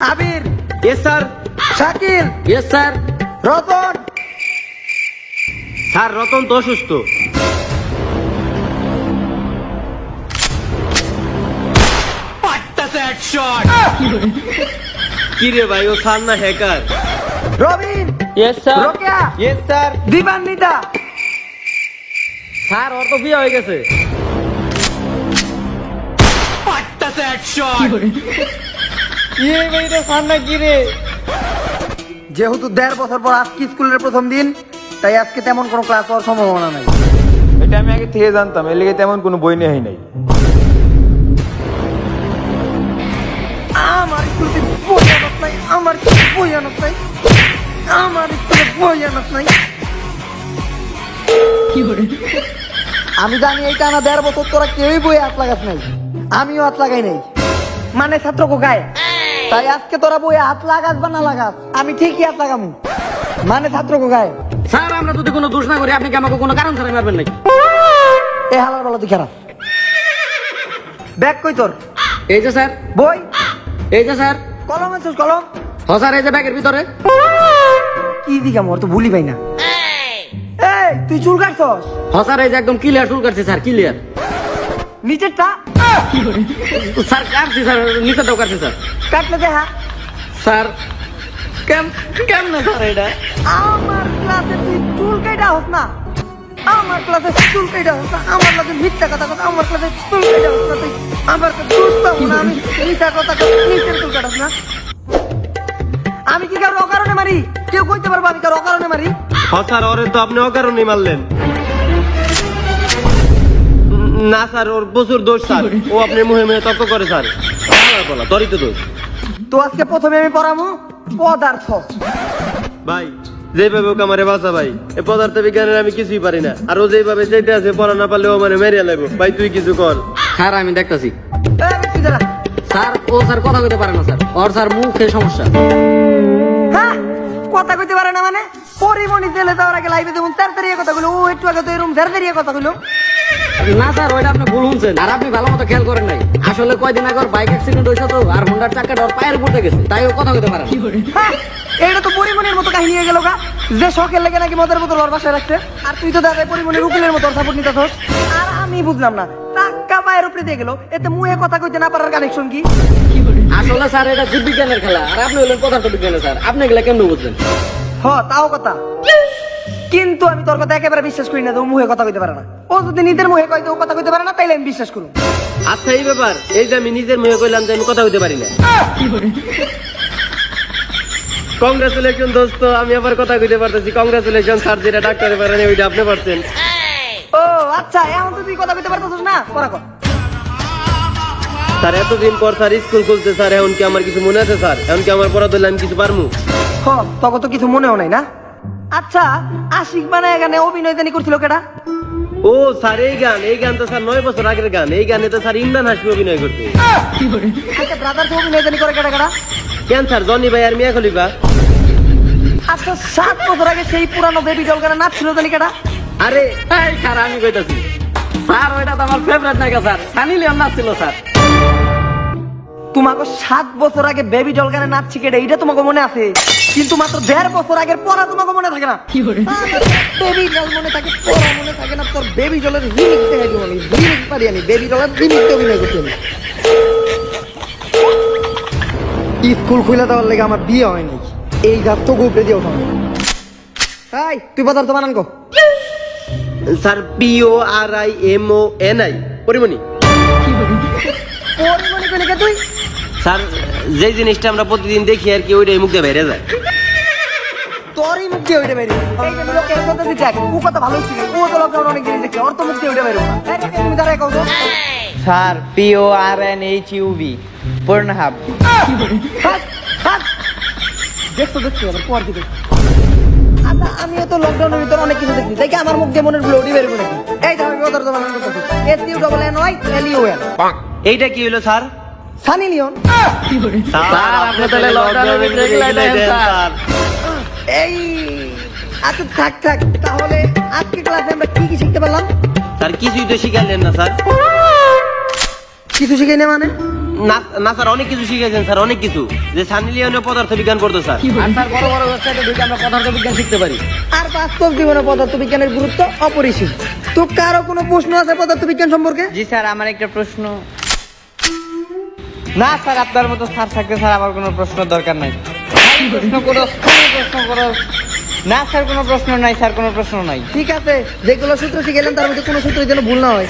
আবির। Yes sir. Shakil. Yes sir. Ratan. Sir Ratan তো অসুস্থ। কি রে ভাই, ও স্যার না hacker? Robin. Yes sir. Rokeya. Yes sir. Dibanwita. Sir ওর তো বিয়ে হয়ে গেছে। ইয়ে ভাই, এটা স্যার না কি রে? যেহেতু 1.5 বছর পর আজকে স্কুলের প্রথম দিন, তাই আজকে তেমন কোনো ক্লাস হওয়ার সম্ভাবনা নাই। এটা আমি আগে থেকে জানতাম, এর লেগে তেমন কোনো বই নেই নাই। আমার স্কুলে বই আনত নাই, আমার বই আনত নাই, আমার স্কুলে বই আনত নাই। আমি জানি এইটা না 1.5 বছর তোরা কেউই বই হাত লাগাস নাই, আমিও হাত লাগাই নাই, মানে ছাত্র কোকায়। তাই আজকে তোরা বই হাত লাগাস বা না লাগাস, আমি ঠিকই হাত লাগামু, মানে ছাত্র কোকায়। স্যার আমরা যদি কোনো দোষ না করি, আপনি কি আমাকে কোনো কারণ ছাড়াই মারবেন নাকি? এ হালার বলা তুই খারাপ। ব্যাগ কই তোর? এই যে স্যার। বই? এই যে স্যার। কলম আনছিস? কলম? হ স্যার, এই যে ব্যাগের ভিতরে। কি দিকে মোর তো ভুলি পাই না। এই তুই চুল কাটছস? হ স্যার, এই যে একদম ক্লিয়ার চুল কাটছে স্যার, ক্লিয়ার। নিচেরটা? স্যার কাটছি স্যার, নিচেরটাও কাটছি স্যার। কাটলে দেখা। স্যার কেমন স্যার এটা? আমার ক্লাসে তুই চুল কাটা হস না, আমার ক্লাসে চুল কাটা হস না, আমার ক্লাসে মিথ্যা কথা কথা, আমার ক্লাসে চুল কাটা হস না তুই, আমার কাছে দুষ্ট না, আমি মিথ্যা কথা কথা, নিচের চুল কাটাস না। আমি কি কারো অকারণে মারি? কেউ কইতে পারবো আমি কারো অকারণে মারি? হ স্যার, ওরে তো আপনি অকারণেই মারলেন। না স্যার, ওর প্রচুর দোষ স্যার, ও আপনার মুহে মুহে তর্ক করে স্যার। বলা তোরই তো দোষ। তো আজকে প্রথমে আমি পড়ামু পদার্থ। ভাই যেভাবে ওকে আমারে বাঁচা ভাই, এই পদার্থ বিজ্ঞানের আমি কিছুই পারি না, আর ও যেভাবে যেতে আছে পড়া না পারলে ও মানে মেরিয়া লাগবো। ভাই তুই কিছু কর। স্যার আমি দেখতাছি। এই তুই দাঁড়া। স্যার ও স্যার কথা কইতে পারে না স্যার, ওর স্যার মুখে সমস্যা। হ্যাঁ, কথা কইতে পারে না মানে? পরিমণি জেলে যাওয়ার আগে লাইভে যেমন তাড়াতাড়ি কথা কইলো, ও একটু আগে তো এরকম তাড়াতাড়ি কথা কইলো। না স্যার, ওইটা আপনি ভুল শুনছেন, আর আপনি ভালো মতো খেয়াল করেন নাই। আসলে কয়দিন আগে ওর বাইক অ্যাক্সিডেন্ট হয়েছে তো, আর হুন্ডার চাকাটা ওর পায়ের উপর গেছে, তাই ও কথা কইতে পারে না। হ্যাঁ, এটা তো পরিমণির মতো কাহিনী হয়ে গেল গা, যে শখের লেগে নাকি মদের বোতল ওর বাসায় রাখছে, আর তুই তো দাদা পরিমণির উকিলের মতো সাপোর্ট নিতেছস। আর আমি বুঝলাম না, টাকা পায়ের উপরে দিয়ে গেল, এতে মুহে কথা কইতে না পারার কানেকশন কি? আসলে স্যার এটা জীববিজ্ঞানের খেলা, আর আপনি হলেন পদার্থ বিজ্ঞানের স্যার, আপনি এগুলা কেমন বুঝলেন? হ, তাও কথা, কিন্তু আমি তোর কথা একেবারে বিশ্বাস করি না যে ও মুহে কথা কইতে পারে না। ও যদি নিজের মুহে কইতে ও কথা কইতে পারে না, তাইলে আমি বিশ্বাস করব। আচ্ছা এই ব্যাপার, এই যে আমি নিজের মুখে কইলাম যে আমি কথা কইতে পারি না। কংগ্রাচুলেশন দোস্ত, আমি আবার কথা কইতে পারতেছি। কংগ্রাচুলেশন স্যার, যেটা ডাক্তারে পারেন ওইটা আপনি পারছেন। ও আচ্ছা, এখন তো তুই কথা কইতে পারতেছস না, পড়া কর। স্যার এতদিন পর স্যার স্কুল খুলছে স্যার, এখন কি আমার কিছু মনে আছে স্যার? এখন কি আমার পড়া ধরলে আমি কিছু পারমু? হ, তখন তো কিছু মনেও নাই না। আচ্ছা, আশিক বানায় গানে অভিনয় জানি করছিল কেডা? ও স্যার এই গান তো স্যার 9 বছর আগের গান। এই গানে তো স্যার ইমরান হাসমি অভিনয় করতে। আচ্ছা, ব্রাদার তো অভিনয় জানি করে কেডা কেডা? কেন স্যার, জনি ভাই আর মিয়া খলিফা। আচ্ছা, 7 বছর আগে সেই পুরানো বেবি ডল গানে নাচছিল জানি কেডা? আরে এই স্যার আমি কইতাছি স্যার, ওইটা তো আমার ফেভারিট নায়িকা স্যার, সানি লিওন নাচছিল স্যার। তোমাকে 7 বছর আগে বেবি ডল গানে নাচছি কেডা, এটা তোমাকে মনে আছে, কিন্তু মাত্র 1.5 বছর আগের পড়া তোমাকে মনে থাকে না। বেবি ডল মনে থাকে, পড়া মনে থাকে না। তোর বেবি ডলের রিমিক্স দেখাই দিব আমি, রিমিক্স পারি আমি, বেবি ডলের রিমিক্সে অভিনয় করছি আমি। স্কুল খুলে দেওয়ার লেগে আমার বিয়ে হয়নি, এই গাছ তো উপরে দিয়ে ওঠানো। তাই তুই পদার্থ বানান কো। Sir PORIMONI Porimoni. পরিমণি কইলে কে তুই? স্যার যে জিনিসটা আমরা প্রতিদিন দেখি আর কি, ওইটাই মুখ দিয়ে বেরিয়ে যায়। তোরই মুখ দিয়ে ওইটা বেরিয়ে, এই যে লোক এর কথা দিতে ও কথা ভালোই ছিল, ও তো লকডাউন অনেক দিন দেখছে, ওর তো মুখ দিয়ে ওইটা বেরো না। তুমি দাঁড়ায় কও তো। Sir PORNHUB পূর্ণহাব। হাত, হাত। দেখছো আবার পর দিকে। আচ্ছা, আমিও তো লকডাউনের ভিতর অনেক কিছু দেখছি, তাই কি আমার মুখ দিয়ে মনের ব্লোডি বেরোবে নাকি? এই দেখো আমি ওদের তো বানানো করতেছি, SUNNYLEON। এইটা কি হলো স্যার? সানি লিওন। স্যার আপনি তাহলে লকডাউনের ভিতরে এগুলাই দেখেন স্যার। এই আচ্ছা, থাক থাক, তাহলে আজকে ক্লাসে আমরা কি কি শিখতে পারলাম? স্যার কিছুই তো শিখাইলেন না স্যার। কিছু শিখাই না মানে? না না স্যার অনেক কিছু শিখেছেন স্যার অনেক কিছু যে সানি লিওনে পদার্থ বিজ্ঞান পড়তো স্যার আর তার বড় বড় ওয়েবসাইটে ঢুকে আমরা পদার্থবিজ্ঞান শিখতে পারি। আর বাস্তব জীবনে পদার্থবিজ্ঞানের গুরুত্ব অপরিসীম। তো কারো কোনো প্রশ্ন আছে পদার্থবিজ্ঞান সম্পর্কে? জি স্যার, আমার একটা প্রশ্ন। না স্যার, আপনার মতো স্যার থাকতে স্যার আমার কোনো প্রশ্নের দরকার নাই। প্রশ্ন করো, প্রশ্ন করো। না স্যার, কোনো প্রশ্ন নাই স্যার, কোনো প্রশ্ন নাই। ঠিক আছে, যেগুলো সূত্র শিখেলেন তার মধ্যে কোনো সূত্র যেন ভুল না হয়।